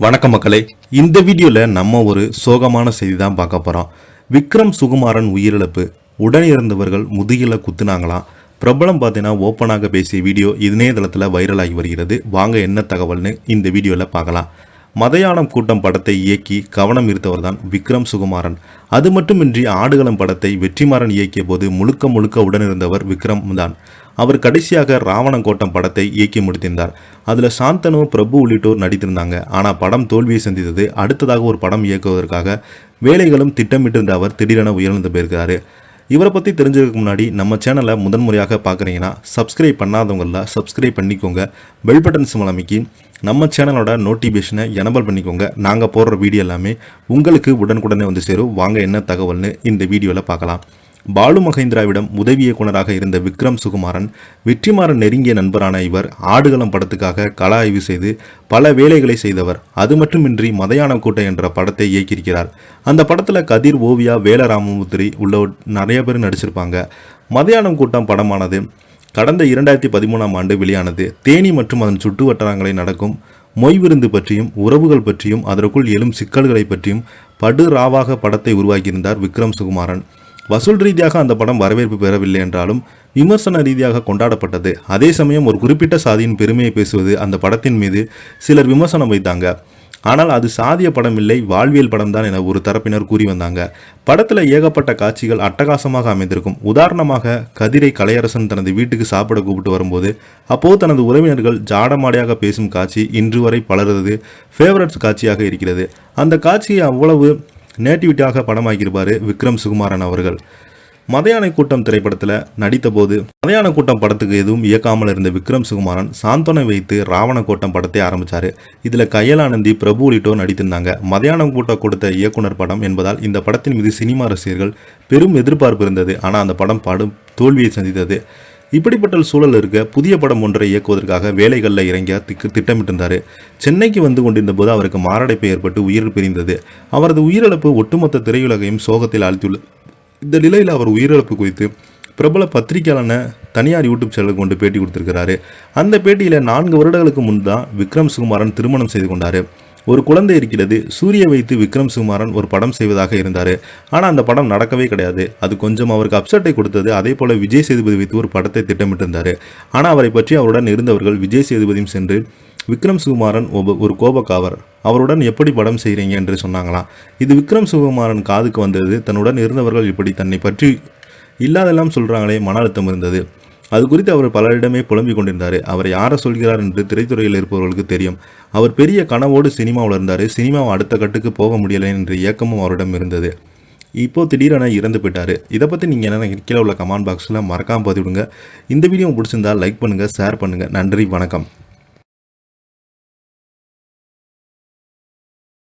வணக்கம் மக்களே, இந்த வீடியோல நம்ம ஒரு சோகமான செய்தி தான் பார்க்க போறோம். விக்ரம் சுகுமாரன் உயிரிழப்பு. உடன் இருந்தவர்கள் முதுகில குத்துனாங்களாம். பிரபலம் பார்த்தீங்கன்னா ஓப்பனாக பேசிய வீடியோ இணையதளத்தில் வைரலாகி வருகிறது. வாங்க என்ன தகவல்னு இந்த வீடியோவில் பார்க்கலாம். மதையானம் கூட்டம் படத்தை இயக்கி கவனம் ஈர்த்தவர் தான் விக்ரம் சுகுமாரன். அது மட்டுமின்றி ஆடுகளம் படத்தை வெற்றிமாறன் இயக்கிய போது முழுக்க உடனிருந்தவர் விக்ரம் தான். அவர் கடைசியாக ராவணங்கோட்டம் படத்தை இயக்கி முடித்திருந்தார். அதில் சாந்தனு, பிரபு உள்ளிட்டோர் நடித்திருந்தாங்க. ஆனால் படம் தோல்வியை சந்தித்தது. அடுத்ததாக ஒரு படம் இயக்குவதற்காக வேலைகளும் திட்டமிட்டிருந்த அவர் திடீரென உயர்ந்து போயிருக்கிறாரு. இவரை பற்றி தெரிஞ்சதுக்கு முன்னாடி நம்ம சேனலை முதன்முறையாக பார்க்குறீங்கன்னா சப்ஸ்கிரைப் பண்ணாதவங்கள சப்ஸ்கிரைப் பண்ணிக்கோங்க. பெல் பட்டன் சிம்பல் அமைக்கி நம்ம சேனலோட நோட்டிஃபிகேஷனை எனபிள் பண்ணிக்கோங்க. நாங்கள் போடுற வீடியோ எல்லாமே உங்களுக்கு உடனுக்குடனே வந்து சேரும். வாங்க என்ன தகவல்னு இந்த வீடியோவில் பார்க்கலாம். பாலு மகேந்திராவிடம் உதவி இயக்குநராக இருந்த விக்ரம் சுகுமாரன் வெற்றிமாறன் நெருங்கிய நண்பரான இவர் ஆடுகளம் படத்துக்காக கள ஆய்வு செய்து பல வேலைகளை செய்தவர். அது மட்டுமின்றி மதையானம் கூட்டம் என்ற படத்தை இயக்கியிருக்கிறார். அந்த படத்தில் கதிர், ஓவியா, வேலராமமுத்திரி உள்ள நிறைய பேர் நடிச்சிருப்பாங்க. மதையானம் கூட்டம் படமானது கடந்த 2013ஆம் ஆண்டு வெளியானது. தேனி மற்றும் அதன் சுற்று வட்டாரங்களை நடக்கும் மொய் விருந்து பற்றியும் உறவுகள் பற்றியும் அதற்குள் எழும் சிக்கல்களை பற்றியும் படு ராவாக படத்தை உருவாக்கியிருந்தார் விக்ரம் சுகுமாரன். வசூல் ரீதியாக அந்த படம் வரவேற்பு பெறவில்லை என்றாலும் விமர்சன ரீதியாக கொண்டாடப்பட்டது. அதே சமயம் ஒரு குறிப்பிட்ட சாதியின் பெருமையை பேசுவது அந்த படத்தின் மீது சிலர் விமர்சனம் வைத்தாங்க. ஆனால் அது சாதிய படம் இல்லை, வாழ்வியல் படம் தான் என ஒரு தரப்பினர் கூறி வந்தாங்க. படத்தில் ஏகப்பட்ட காட்சிகள் அட்டகாசமாக அமைந்திருக்கும். உதாரணமாக கதிரை கலையரசன் தனது வீட்டுக்கு சாப்பிட கூப்பிட்டு வரும்போது அப்போது தனது உறவினர்கள் ஜாடமாடையாக பேசும் காட்சி இன்று வரை பலரது ஃபேவரட்ஸ் காட்சியாக இருக்கிறது. அந்த காட்சியை அவ்வளவு நேட்டிவிட்டியாக படமாக்கியிருப்பார் விக்ரம் சுகுமாரன் அவர்கள். மதையானை கூட்டம் திரைப்படத்தில் நடித்த போது மதையான கூட்டம் படத்துக்கு எதுவும் இயக்காமல் இருந்த விக்ரம் சுகுமாரன் சாந்தனை வைத்து ராவண கூட்டம் படத்தை ஆரம்பித்தார். இதில் கயலானந்தி, பிரபு உள்ளிட்டோர் நடித்திருந்தாங்க. மதையானம் கூட்டம் கொடுத்த இயக்குனர் படம் என்பதால் இந்த படத்தின் மீது சினிமா ரசிகர்கள் பெரும் எதிர்பார்ப்பு இருந்தது. ஆனால் அந்த படம் தோல்வியை சந்தித்தது. இப்படிப்பட்ட சூழல் இருக்க புதிய படம் ஒன்றை இயக்குவதற்காக வேலைகளில் இறங்கிய திட்டமிட்டிருந்தார். சென்னைக்கு வந்து கொண்டிருந்த போது அவருக்கு மாரடைப்பு ஏற்பட்டு உயிர் பிரிந்தது. அவரது உயிரிழப்பு ஒட்டுமொத்த திரையுலகையும் சோகத்தில் ஆழ்த்தியுள்ளது. இந்த நிலையில் அவர் உயிரிழப்பு குறித்து பிரபல பத்திரிகையாளன தனியார் யூடியூப் சேனலுக்கு கொண்டு பேட்டி கொடுத்திருக்கிறாரு. அந்த பேட்டியில் 4 வருடங்களுக்கு முன் தான் விக்ரம் சுகுமாரன் திருமணம் செய்து கொண்டார். ஒரு குழந்தை இருக்கிறது. சூரிய வைத்து விக்ரம் சுகுமாரன் ஒரு படம் செய்வதாக இருந்தார். ஆனால் அந்த படம் நடக்கவே கிடையாது. அது கொஞ்சம் அவருக்கு அப்செட்டை கொடுத்தது. அதே போல் விஜய் சேதுபதி வைத்து ஒரு படத்தை திட்டமிட்டிருந்தார். ஆனால் அவரை பற்றி அவருடன் இருந்தவர்கள் விஜய் சேதுபதியும் சென்று விக்ரம் சுகுமாரன் ஒரு கோபக்காவர், அவருடன் எப்படி படம் செய்கிறீங்க என்று சொன்னாங்களாம். இது விக்ரம் சுகுமாரன் காதுக்கு வந்தது. தன்னுடன் இருந்தவர்கள் இப்படி தன்னை பற்றி இல்லாதெல்லாம் சொல்கிறாங்களே, மன அழுத்தம் இருந்தது. அது குறித்து அவர் பலரிடமே புலம்பிக் கொண்டிருந்தார். அவர் யாரை சொல்கிறார் என்று திரைத்துறையில் இருப்பவர்களுக்கு தெரியும். அவர் பெரிய கனவோடு சினிமாவில் இருந்தார். சினிமாவை அடுத்த கட்டுக்கு போக முடியலை என்ற இயக்கமும் அவரிடம் இருந்தது. இப்போது திடீரென இறந்து போயிட்டார். இதை பற்றி நீங்கள் என்ன கீழே உள்ள கமெண்ட் பாக்ஸில் மறக்காமல் பதிவிடுங்க. இந்த வீடியோ பிடிச்சிருந்தால் லைக் பண்ணுங்கள், ஷேர் பண்ணுங்கள். நன்றி, வணக்கம்.